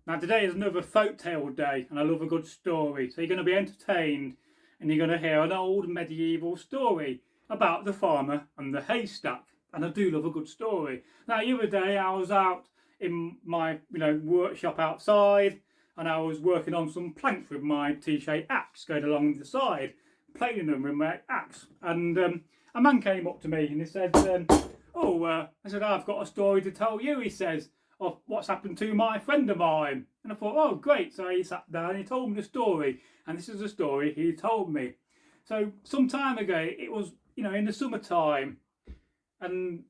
Now today is another folktale day and I love a good story, so you're going to be entertained and you're going to hear an old medieval story about the farmer and the haystack, and I do love a good story. Now the other day I was out in my workshop outside and I was working on some planks with my T-shaped axe going along the side, planing them with my axe, and a man came up to me and he said, I said, I've got a story to tell you, he says, of what's happened to my friend of mine. And I thought, oh great. So he sat down and he told me the story, and this is the story he told me. So some time ago, it was in the summertime, and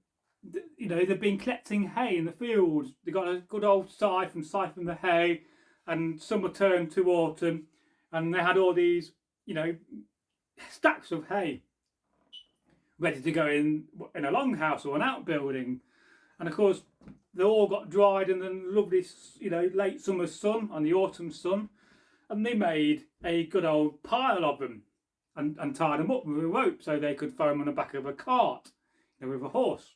they've been collecting hay in the fields. They got a good old scythe and siphoned the hay, and summer turned to autumn, and they had all these stacks of hay ready to go in a longhouse or an outbuilding. And of course they all got dried in the lovely late summer sun and the autumn sun, and they made a good old pile of them and tied them up with a rope so they could throw them on the back of a cart with a horse.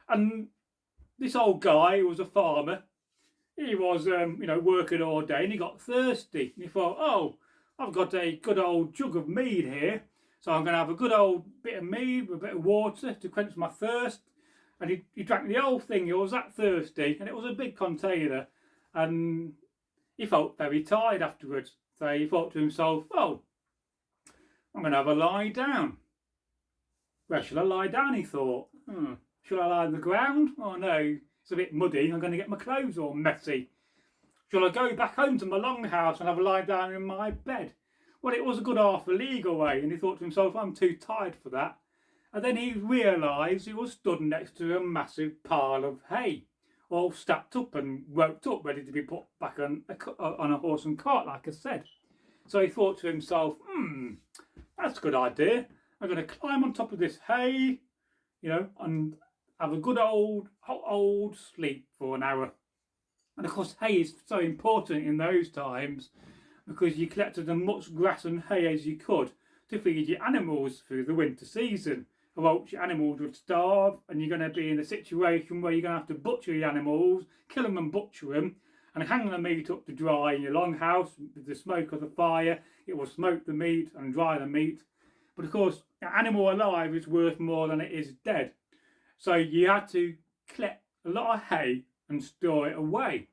And this old guy, who was a farmer, he was working all day, and he got thirsty, and he thought, oh, I've got a good old jug of mead here, so I'm going to have a good old bit of mead with a bit of water to quench my thirst. And he drank the whole thing. He was that thirsty, and it was a big container, and he felt very tired afterwards. So he thought to himself, oh, I'm going to have a lie down. Where shall I lie down, he thought. Shall I lie on the ground? Oh no, it's a bit muddy. I'm going to get my clothes all messy. Shall I go back home to my longhouse and have a lie down in my bed? Well, it was a good half a league away, and he thought to himself, I'm too tired for that. And then he realised he was stood next to a massive pile of hay, all stacked up and roped up, ready to be put back on a horse and cart, like I said. So he thought to himself, that's a good idea. I'm going to climb on top of this hay, and have a good old sleep for an hour. And of course, hay is so important in those times, because you collected as much grass and hay as you could to feed your animals through the winter season, or else your animals would starve, and you're going to be in a situation where you're going to have to butcher your animals, kill them and butcher them, and hang the meat up to dry in your longhouse with the smoke of the fire. It will smoke the meat and dry the meat. But of course, an animal alive is worth more than it is dead. So you had to collect a lot of hay and store it away.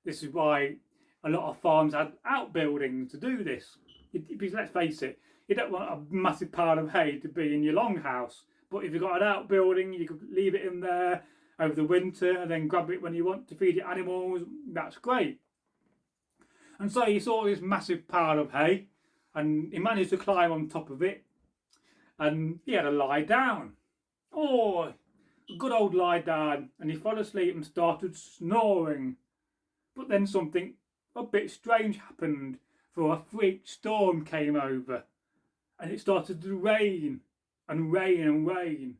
This is why a lot of farms had outbuildings to do this. Because let's face it, you don't want a massive pile of hay to be in your longhouse. But if you've got an outbuilding, you could leave it in there over the winter and then grab it when you want to feed your animals. That's great. And so he saw this massive pile of hay, and he managed to climb on top of it, and he had to lie down. Oh, a good old lie down, and he fell asleep and started snoring. But then something a bit strange happened, for a freak storm came over, and it started to rain and rain and rain,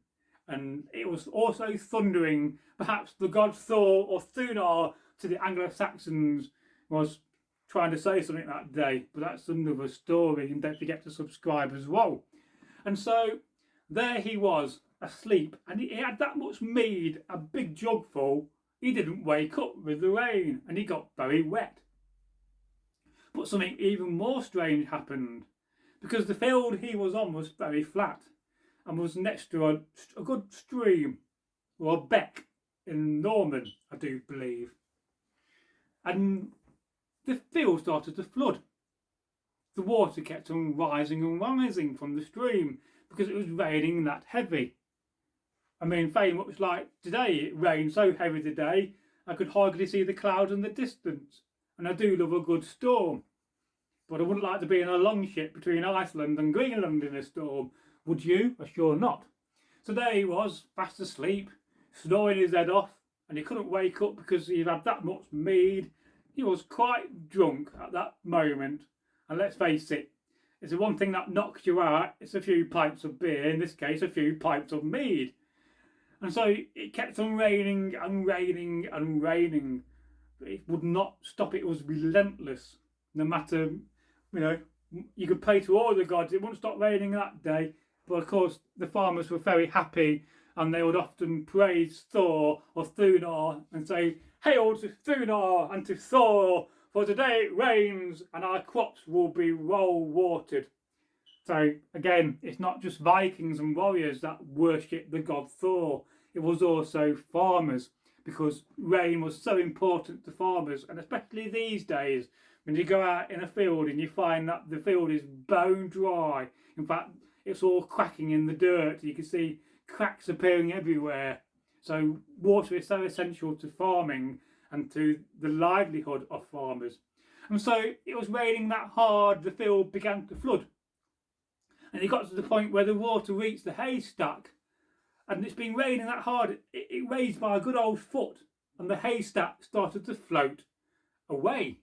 and it was also thundering. Perhaps the god Thor or Thunar to the Anglo-Saxons was trying to say something that day, but that's another story, and don't forget to subscribe as well. And so there he was, asleep, and he had that much mead, a big jug full. He didn't wake up with the rain, and he got very wet. But something even more strange happened, because the field he was on was very flat and was next to a good stream, or a beck in Norman, I do believe. And the field started to flood. The water kept on rising and rising from the stream because it was raining that heavy. I mean, very much like today, it rained so heavy today, I could hardly see the clouds in the distance. And I do love a good storm. But I wouldn't like to be in a longship between Iceland and Greenland in a storm. Would you? I'm sure not. So there he was, fast asleep, snoring his head off, and he couldn't wake up because he had that much mead. He was quite drunk at that moment. And let's face it, it's the one thing that knocks you out. It's a few pints of beer, in this case a few pints of mead. And so it kept on raining and raining and raining. But it would not stop. It was relentless. No matter, you could pray to all the gods, it wouldn't stop raining that day. But of course, the farmers were very happy, and they would often praise Thor or Thunar and say, Hail to Thunar and to Thor, for today it rains and our crops will be well watered. So again, it's not just Vikings and warriors that worship the god Thor. It was also farmers, because rain was so important to farmers, and especially these days when you go out in a field and you find that the field is bone dry. In fact, it's all cracking in the dirt. You can see cracks appearing everywhere. So water is so essential to farming and to the livelihood of farmers. And so it was raining that hard, the field began to flood. And it got to the point where the water reached the haystack. And it's been raining that hard, it raised by a good old foot, and the haystack started to float away.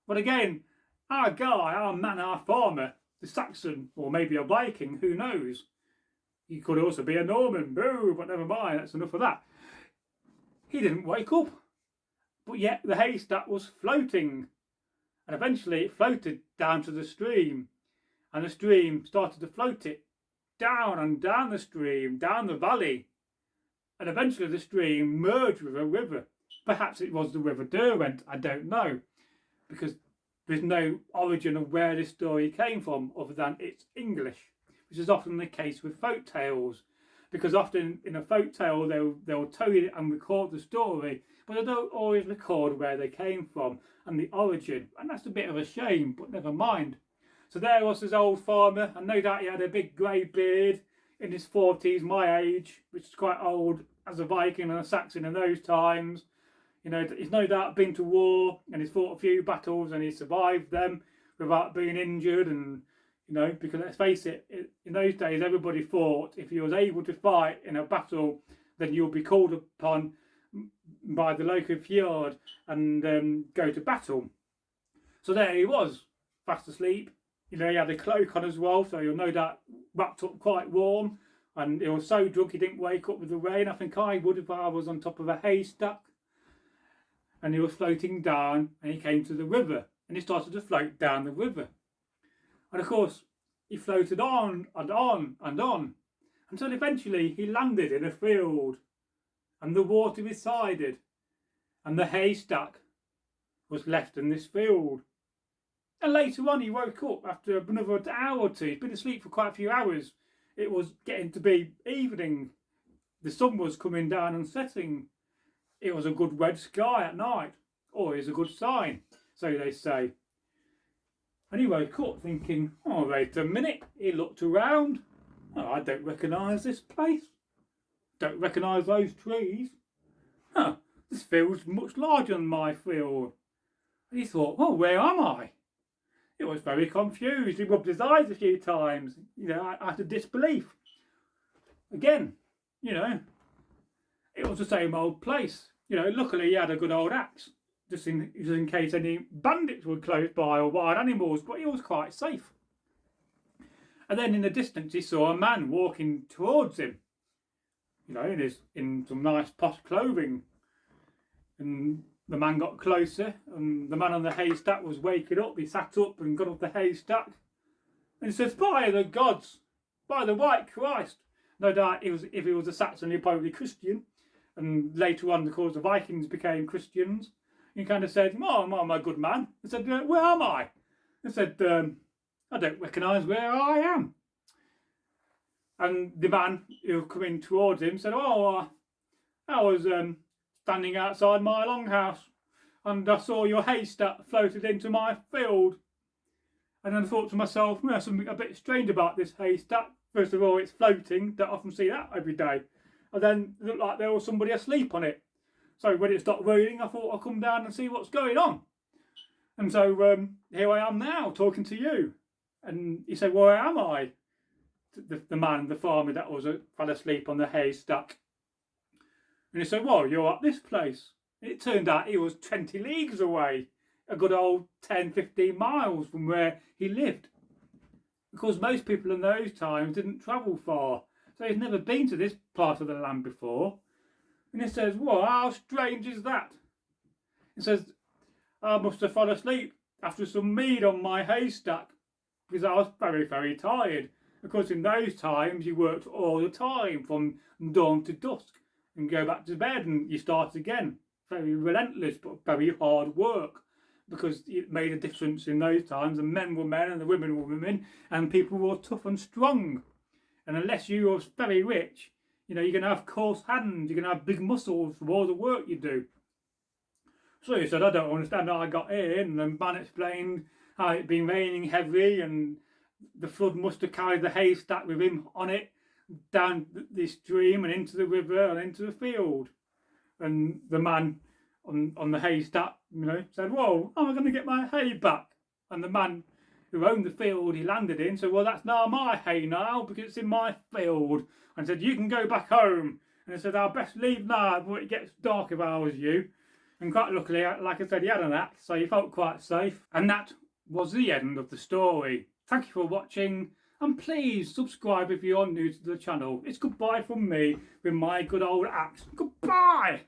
But again, our guy, our man, our farmer, the Saxon, or maybe a Viking, who knows? He could also be a Norman, boo, but never mind, that's enough of that. He didn't wake up, but yet the haystack was floating. And eventually it floated down to the stream, and the stream started to float it down and down the stream, down the valley. And eventually the stream merged with a river. Perhaps it was the River Derwent, I don't know, because there's no origin of where this story came from other than it's English, which is often the case with folk tales, because often in a folk tale they'll tell you and record the story, but they don't always record where they came from and the origin, and that's a bit of a shame, but never mind. So there was this old farmer, and no doubt he had a big grey beard, in his 40s, my age, which is quite old as a Viking and a Saxon in those times. You know, he's no doubt been to war and he's fought a few battles and he's survived them without being injured. And, you know, because let's face it, in those days everybody fought. If you was able to fight in a battle, then you'll be called upon by the local fjord and go to battle. So there he was, fast asleep. You know, he had a cloak on as well, so you'll no doubt wrapped up quite warm. And he was so drunk he didn't wake up with the rain. I think I would if I was on top of a haystack. And he was floating down, and he came to the river, and he started to float down the river. And of course, he floated on and on and on, until eventually he landed in a field, and the water receded, and the haystack was left in this field. And later on he woke up after another hour or two. He'd been asleep for quite a few hours. It was getting to be evening. The sun was coming down and setting. It was a good red sky at night. Always a good sign, so they say. And he woke up thinking, oh, wait a minute. He looked around. Oh, I don't recognise this place. Don't recognise those trees. Huh, this field's much larger than my field. And he thought, oh, where am I? He was very confused. He rubbed his eyes a few times, you know, out of disbelief. Again, you know, it was the same old place. You know, luckily he had a good old axe, just in case any bandits were close by or wild animals, but he was quite safe. And then in the distance he saw a man walking towards him, you know, in some nice posh clothing. And the man got closer, and the man on the haystack was waking up. He sat up and got off the haystack, and he says, by the gods, by the white Christ. No doubt if he was a Saxon, he'd probably be Christian. And later on, of course, the Vikings became Christians. He kind of said, oh, my good man. He said, where am I? He said, I don't recognise where I am. And the man who was coming towards him said, oh, I was standing outside my longhouse, and I saw your haystack floated into my field. And then I thought to myself, there's something a bit strange about this haystack. First of all, it's floating. Don't often see that every day. And then it looked like there was somebody asleep on it. So when it stopped raining, I thought I'd come down and see what's going on. And so here I am now, talking to you. And he said, where am I? The man, the farmer that fell asleep on the haystack. And he said, well, you're at this place. And it turned out he was 20 leagues away, a good old 10, 15 miles from where he lived. Because most people in those times didn't travel far. So he's never been to this part of the land before. And he says, well, how strange is that? He says, I must have fallen asleep after some mead on my haystack, because I was very, very tired. Of course, in those times, you worked all the time from dawn to dusk and go back to bed and you start again. very relentless but very hard work, because it made a difference in those times. The men were men and the women were women, and people were tough and strong. And unless you were very rich, you're going to have coarse hands, you're going to have big muscles for all the work you do. So he said, I don't understand how I got in. And the man explained how it'd been raining heavy and the flood must have carried the haystack with him on it down the stream and into the river and into the field. And the man on the haystack, said, well, how am I going to get my hay back? And the man who owned the field he landed in said, well, that's now my hay now because it's in my field. And said, you can go back home. And I said, I'll best leave now before it gets dark if I was you. And quite luckily, like I said, he had an axe, so he felt quite safe. And that was the end of the story. Thank you for watching, and please subscribe if you're new to the channel. It's goodbye from me with my good old axe. Goodbye!